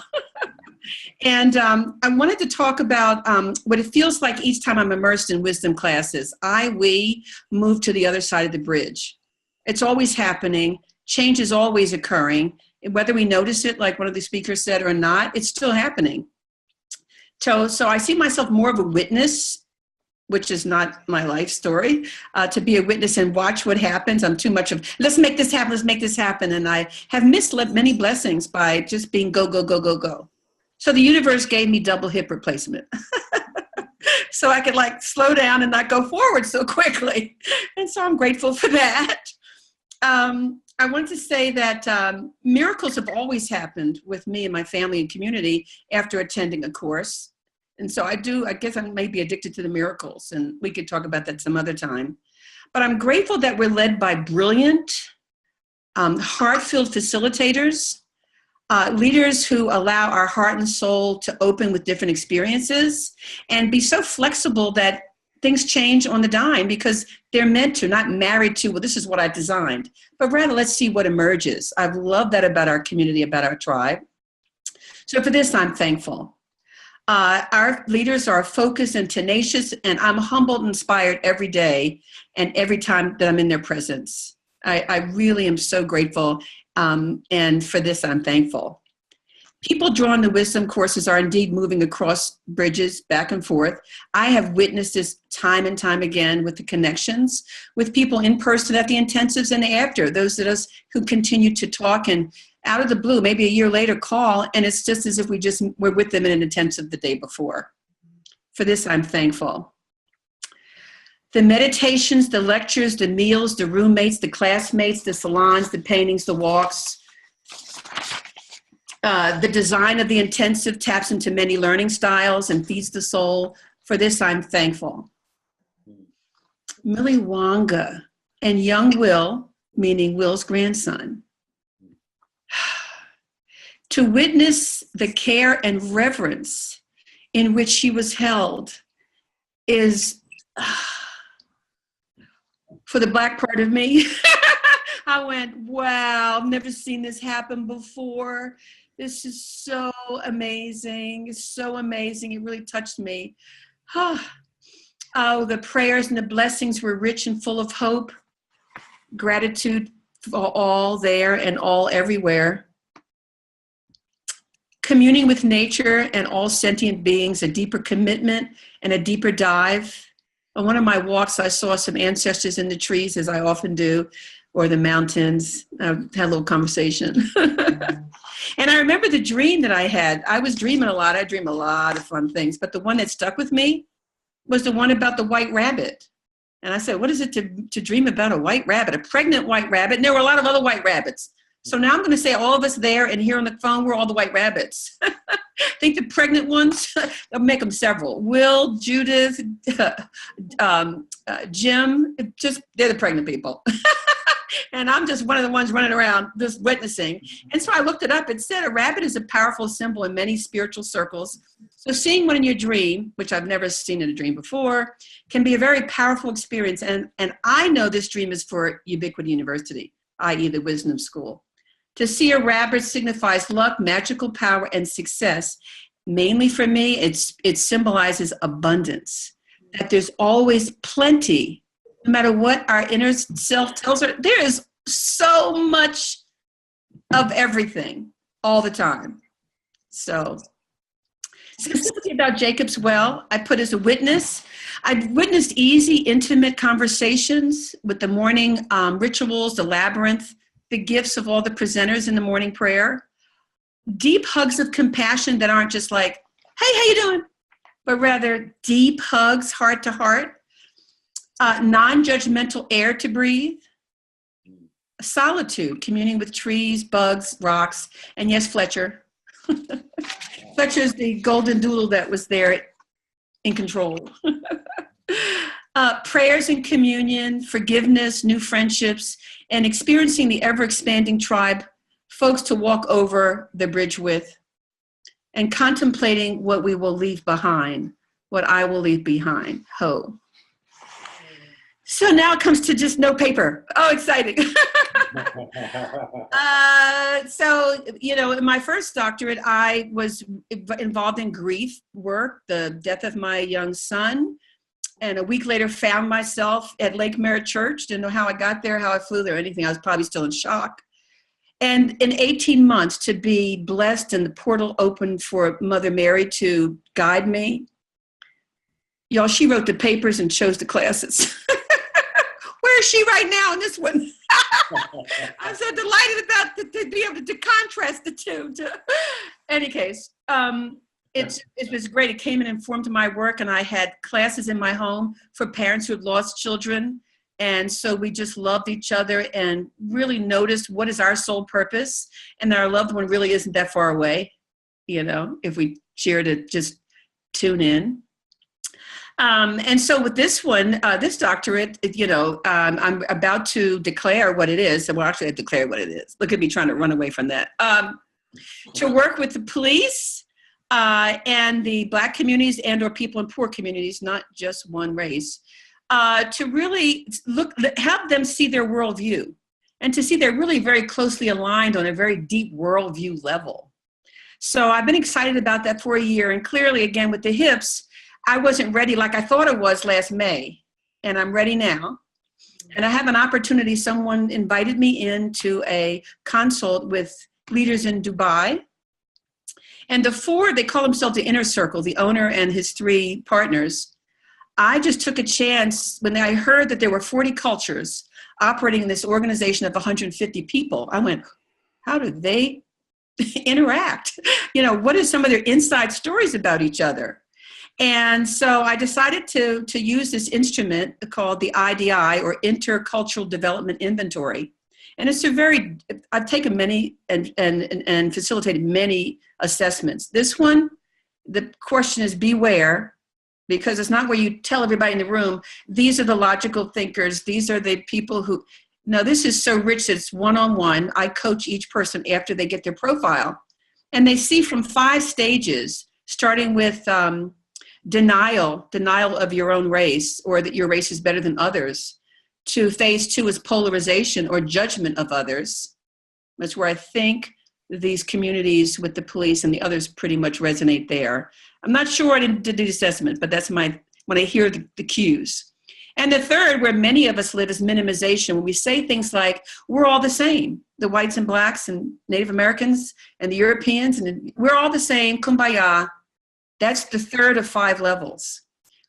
And I wanted to talk about what it feels like each time I'm immersed in wisdom classes. We move to the other side of the bridge. It's always happening. Change is always occurring. And whether we notice it, like one of the speakers said, or not, it's still happening. So I see myself more of a witness, which is not my life story, to be a witness and watch what happens. I'm too much of, let's make this happen, let's make this happen. And I have missed many blessings by just being go, go, go, go, go. So the universe gave me double hip replacement. So I could like slow down and not go forward so quickly. And so I'm grateful for that. I want to say that miracles have always happened with me and my family and community after attending a course. And so I guess I may be addicted to the miracles, and we could talk about that some other time. But I'm grateful that we're led by brilliant, heart-filled facilitators, leaders who allow our heart and soul to open with different experiences and be so flexible that things change on the dime because they're meant to, not married to, well, this is what I designed, but rather let's see what emerges. I love that about our community, about our tribe. So for this, I'm thankful. Our leaders are focused and tenacious, and I'm humbled and inspired every day and every time that I'm in their presence. I really am so grateful. And for this, I'm thankful. People drawn to wisdom courses are indeed moving across bridges back and forth. I have witnessed this time and time again with the connections with people in person at the intensives and after, those of us who continue to talk and out of the blue, maybe a year later call, and it's just as if we just were with them in an intensive the day before. For this, I'm thankful. The meditations, the lectures, the meals, the roommates, the classmates, the salons, the paintings, the walks, the design of the intensive taps into many learning styles and feeds the soul. For this, I'm thankful. Millie Wonga and young Will, meaning Will's grandson, to witness the care and reverence in which she was held is, for the Black part of me, I went, wow, I've never seen this happen before. This is so amazing. It's so amazing. It really touched me. Oh, the prayers and the blessings were rich and full of hope, gratitude for all there and all everywhere. Communing with nature and all sentient beings, a deeper commitment and a deeper dive. On one of my walks, I saw some ancestors in the trees, as I often do, or the mountains. I had a little conversation. And I remember the dream that I had. I was dreaming a lot. I dream a lot of fun things. But the one that stuck with me was the one about the white rabbit. And I said, what is it to dream about a white rabbit, a pregnant white rabbit? And there were a lot of other white rabbits. So now I'm going to say all of us there and here on the phone, we're all the white rabbits. I think the pregnant ones, I'll make them several. Will, Judith, Jim, just they're the pregnant people. And I'm just one of the ones running around just witnessing. And so I looked it up. It said a rabbit is a powerful symbol in many spiritual circles. So seeing one in your dream, which I've never seen in a dream before, can be a very powerful experience. And I know this dream is for Ubiquity University, i.e. the Wisdom School. To see a rabbit signifies luck, magical power, and success. Mainly for me, it symbolizes abundance, that there's always plenty. No matter what our inner self tells her, there is so much of everything all the time. So specifically about Jacob's Well, I put as a witness. I've witnessed easy, intimate conversations with the morning rituals, the labyrinth, the gifts of all the presenters in the morning prayer. Deep hugs of compassion that aren't just like, hey, how you doing? But rather deep hugs, heart to heart. Non-judgmental air to breathe, solitude, communing with trees, bugs, rocks, and yes, Fletcher. Fletcher's the golden doodle that was there in control. Prayers and communion, forgiveness, new friendships, and experiencing the ever-expanding tribe, folks to walk over the bridge with, and contemplating what we will leave behind, what I will leave behind. Ho. So now it comes to just no paper. Oh, exciting. So, in my first doctorate, I was involved in grief work, the death of my young son. And a week later found myself at Lake Merritt Church. Didn't know how I got there, how I flew there, or anything. I was probably still in shock. And in 18 months to be blessed and the portal opened for Mother Mary to guide me. Y'all, she wrote the papers and chose the classes. Where is she right now in this one? I'm so delighted about to be able to contrast the two. Any case, it was great. It came and informed my work, and I had classes in my home for parents who had lost children. And so we just loved each other and really noticed what is our sole purpose, and that our loved one really isn't that far away, if we share to just tune in. And so with this one, this doctorate, I'm about to declare what it is. Well, actually, I declare what it is. Look at me trying to run away from that. To work with the police and the Black communities and or people in poor communities, not just one race, to really have them see their worldview and to see they're really very closely aligned on a very deep worldview level. So I've been excited about that for a year. And clearly, again, with the hips, I wasn't ready like I thought it was last May, and I'm ready now. And I have an opportunity. Someone invited me into a consult with leaders in Dubai. And the four, they call themselves the inner circle, the owner and his three partners. I just took a chance when I heard that there were 40 cultures operating in this organization of 150 people. I went, how do they interact? You know, what are some of their inside stories about each other? And so I decided to use this instrument called the IDI, or Intercultural Development Inventory. And it's I've taken many and facilitated many assessments. This one, the question is beware, because it's not where you tell everybody in the room, these are the logical thinkers, these are the people who, no, this is so rich that it's one-on-one. I coach each person after they get their profile. And they see from 5 stages, starting with denial of your own race, or that your race is better than others, to phase 2 is polarization or judgment of others. That's where I think these communities with the police and the others pretty much resonate there. I'm not sure I did the assessment, but that's when I hear the cues. And the third, where many of us live, is minimization. When we say things like, we're all the same, the whites and blacks and Native Americans and the Europeans, and we're all the same, kumbaya. That's the third of 5 levels,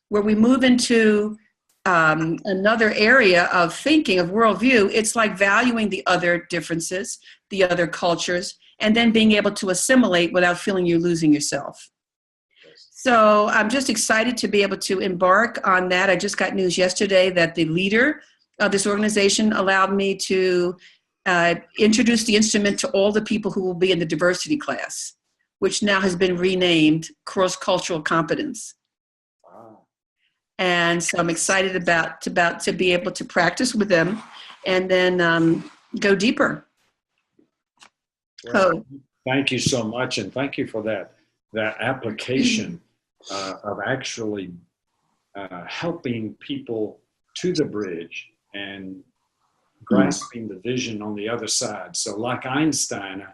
where we move into another area of thinking, of worldview. It's like valuing the other differences, the other cultures, and then being able to assimilate without feeling you're losing yourself. So I'm just excited to be able to embark on that. I just got news yesterday that the leader of this organization allowed me to introduce the instrument to all the people who will be in the diversity class, which now has been renamed Cross-Cultural Competence. And so I'm excited about to be able to practice with them and then go deeper. Well, thank you so much, and thank you for that application of actually helping people to the bridge and grasping the vision on the other side. So like Einstein,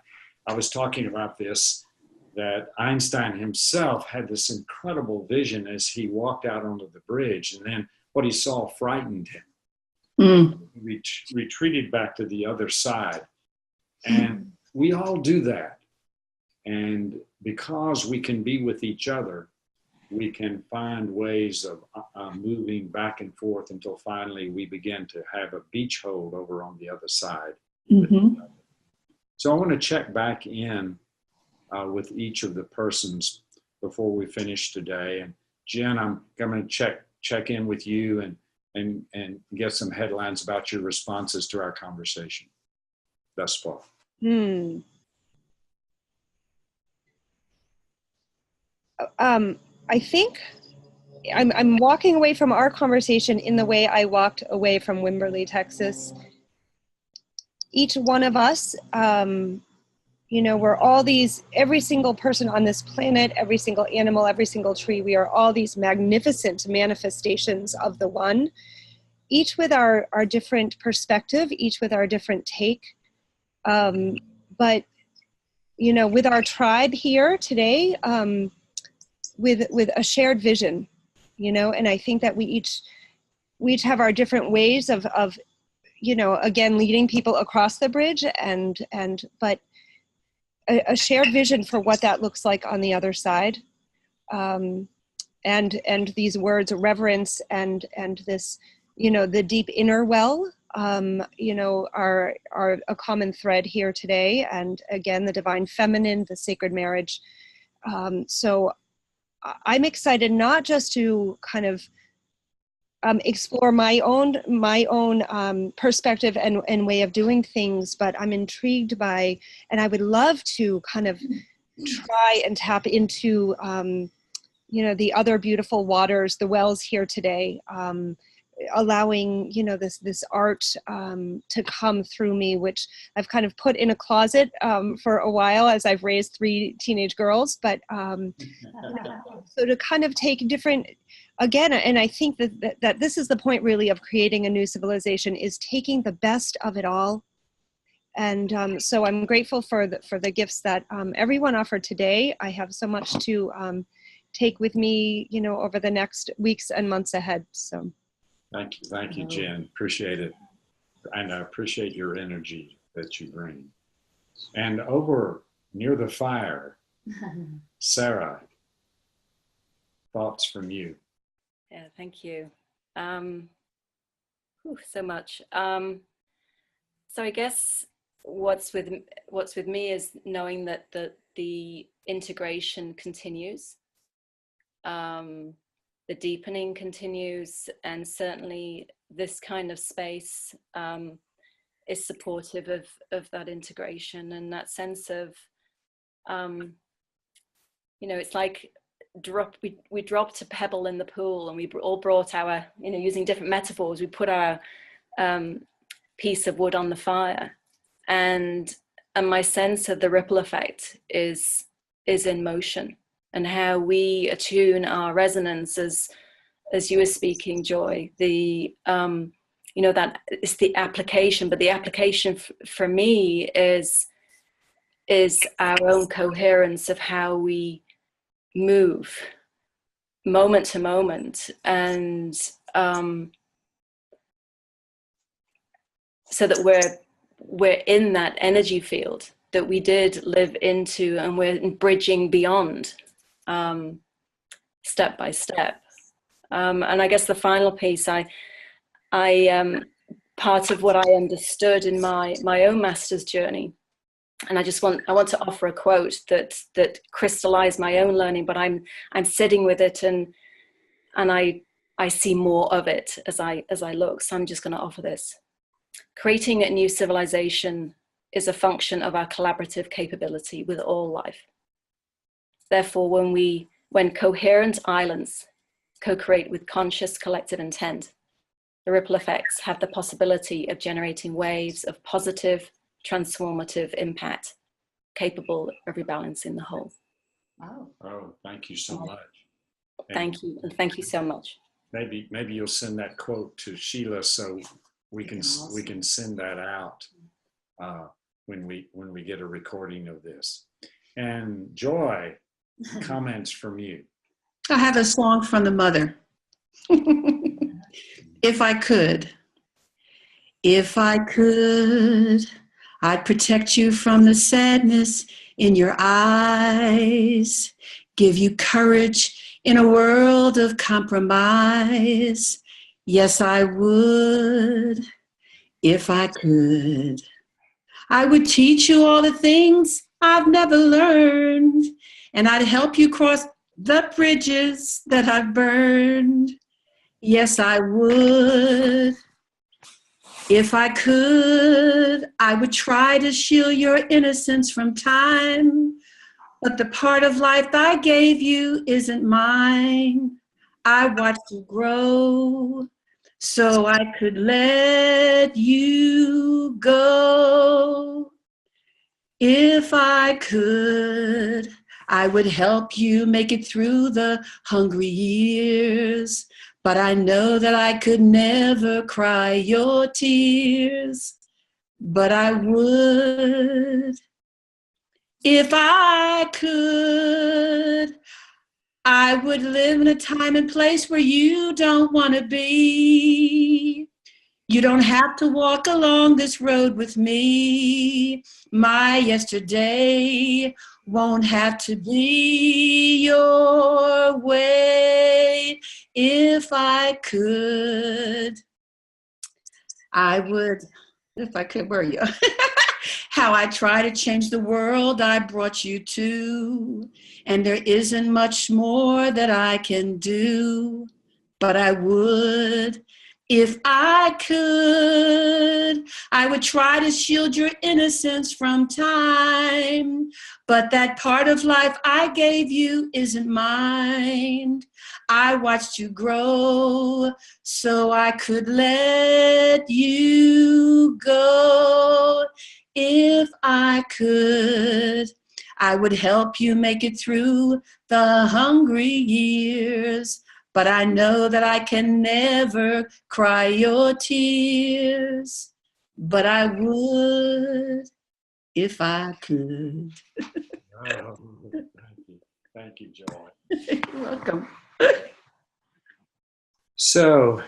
I was talking about this, that Einstein himself had this incredible vision as he walked out onto the bridge, and then what he saw frightened him. He retreated back to the other side. And we all do that. And because we can be with each other, we can find ways of moving back and forth until finally we begin to have a beach hold over on the other side. So I want to check back in with each of the persons before we finish today. And Jen, I'm going to check in with you and get some headlines about your responses to our conversation thus far. I think I'm walking away from our conversation in the way I walked away from Wimberley, Texas. Each one of us, you know, we're all every single person on this planet, every single animal, every single tree, we are all these magnificent manifestations of the one, each with our different perspective, each with our different take. But, you know, with our tribe here today, with a shared vision, you know, and I think that we each have our different ways of you know, again, leading people across the bridge but a shared vision for what that looks like on the other side. And these words, reverence and this, you know, the deep inner well, you know, are a common thread here today. And again, the divine feminine, the sacred marriage. So I'm excited not just to kind of explore my own perspective and way of doing things, but I'm intrigued by, and I would love to kind of try and tap into, you know, the other beautiful waters, the wells here today, allowing, you know, this art to come through me, which I've kind of put in a closet for a while as I've raised 3 teenage girls, but you know, so to kind of take different, again, and I think that this is the point really of creating a new civilization, is taking the best of it all. And so I'm grateful for the gifts that everyone offered today. I have so much to take with me, you know, over the next weeks and months ahead. So. Thank you, Jen. Appreciate it. And I appreciate your energy that you bring. And over near the fire, Sarah, thoughts from you? Yeah, thank you. So much. So I guess what's with me is knowing that the integration continues, the deepening continues, and certainly this kind of space is supportive of that integration and that sense of, it's like we dropped a pebble in the pool, and we all brought our, using different metaphors, we put our piece of wood on the fire, and my sense of the ripple effect is in motion, and how we attune our resonance as you were speaking, Joy. That is the application, but the application for me is our own coherence of how we move moment to moment, and so that we're in that energy field that we did live into, and we're bridging beyond, step by step. And I guess the final piece, I part of what I understood in my own master's journey, and I want to offer a quote that crystallized my own learning, but I'm sitting with it, and I see more of it as I look. So I'm just going to offer this. Creating a new civilization is a function of our collaborative capability with all life. Therefore, when coherent islands co-create with conscious collective intent, the ripple effects have the possibility of generating waves of positive, transformative impact, capable of rebalancing the whole. Oh, thank you so much. Thank you, and thank you so much. Maybe you'll send that quote to Sheila, so we can send that out when we get a recording of this. And Joy, comments from you. I have a song from the mother. If I could, I'd protect you from the sadness in your eyes, give you courage in a world of compromise. Yes, I would, if I could. I would teach you all the things I've never learned, and I'd help you cross the bridges that I've burned. Yes, I would. If I could, I would try to shield your innocence from time, but the part of life I gave you isn't mine. I watched you grow so I could let you go. If I could, I would help you make it through the hungry years, but I know that I could never cry your tears. But I would, if I could. I would live in a time and place where you don't want to be. You don't have to walk along this road with me. My yesterday won't have to be your way. If I could, I would, if I could, where are you? How I try to change the world I brought you to. And there isn't much more that I can do, but I would. If I could, I would try to shield your innocence from time, but that part of life I gave you isn't mine. I watched you grow so I could let you go. If I could, I would help you make it through the hungry years, but I know that I can never cry your tears. But I would if I could. Oh, thank you, Joy. You're welcome. So,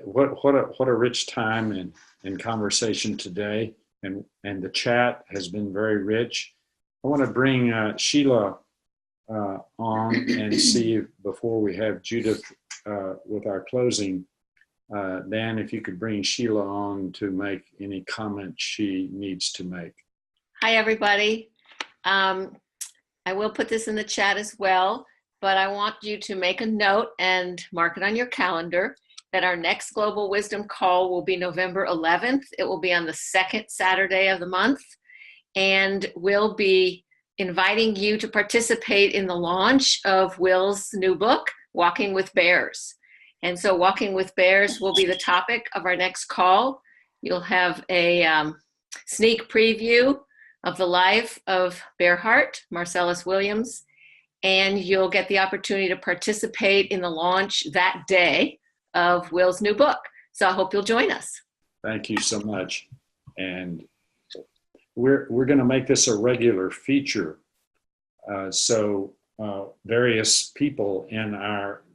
what a rich time in conversation today, and the chat has been very rich. I want to bring Sheila on and see if, before we have Judith with our closing. Dan, if you could bring Sheila on to make any comments she needs to make. Hi, everybody. I will put this in the chat as well, but I want you to make a note and mark it on your calendar that our next Global Wisdom Call will be November 11th. It will be on the second Saturday of the month, and we'll be inviting you to participate in the launch of Will's new book, Walking with Bears. And so Walking with Bears will be the topic of our next call. You'll have a sneak preview of the life of Bearheart, Marcellus Williams, and you'll get the opportunity to participate in the launch that day of Will's new book. So I hope you'll join us. Thank you so much. And we're going to make this a regular feature. So various people in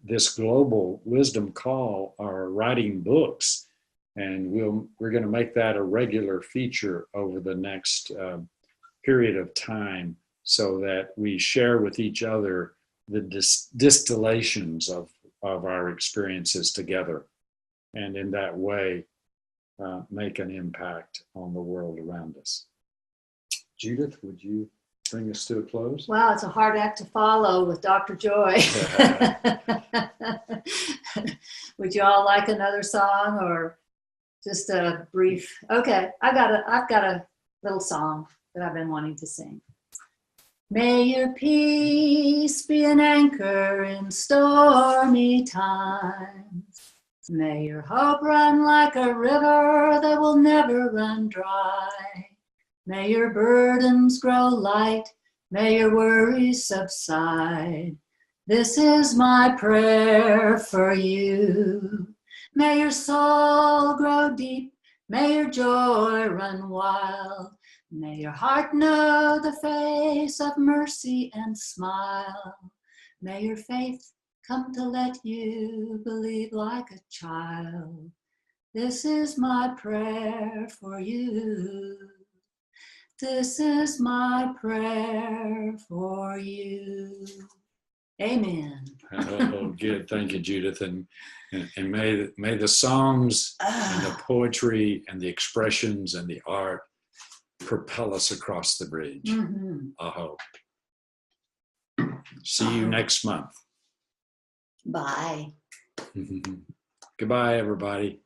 this global wisdom call are writing books, and we're going to make that a regular feature over the next period of time, so that we share with each other the distillations of our experiences together, and in that way make an impact on the world around us. Judith, would you bring us to a close? Wow, it's a hard act to follow with Dr. Joy. Would you all like another song or just a brief? Okay, I've got a little song that I've been wanting to sing. May your peace be an anchor in stormy times. May your hope run like a river that will never run dry. May your burdens grow light. May your worries subside. This is my prayer for you. May your soul grow deep. May your joy run wild. May your heart know the face of mercy and smile. May your faith come to let you believe like a child. This is my prayer for you. This is my prayer for you. Amen. Oh, good. Thank you, Judith. And may the songs and the poetry and the expressions and the art propel us across the bridge. Mm-hmm. I hope. See you next month. Bye. Goodbye, everybody.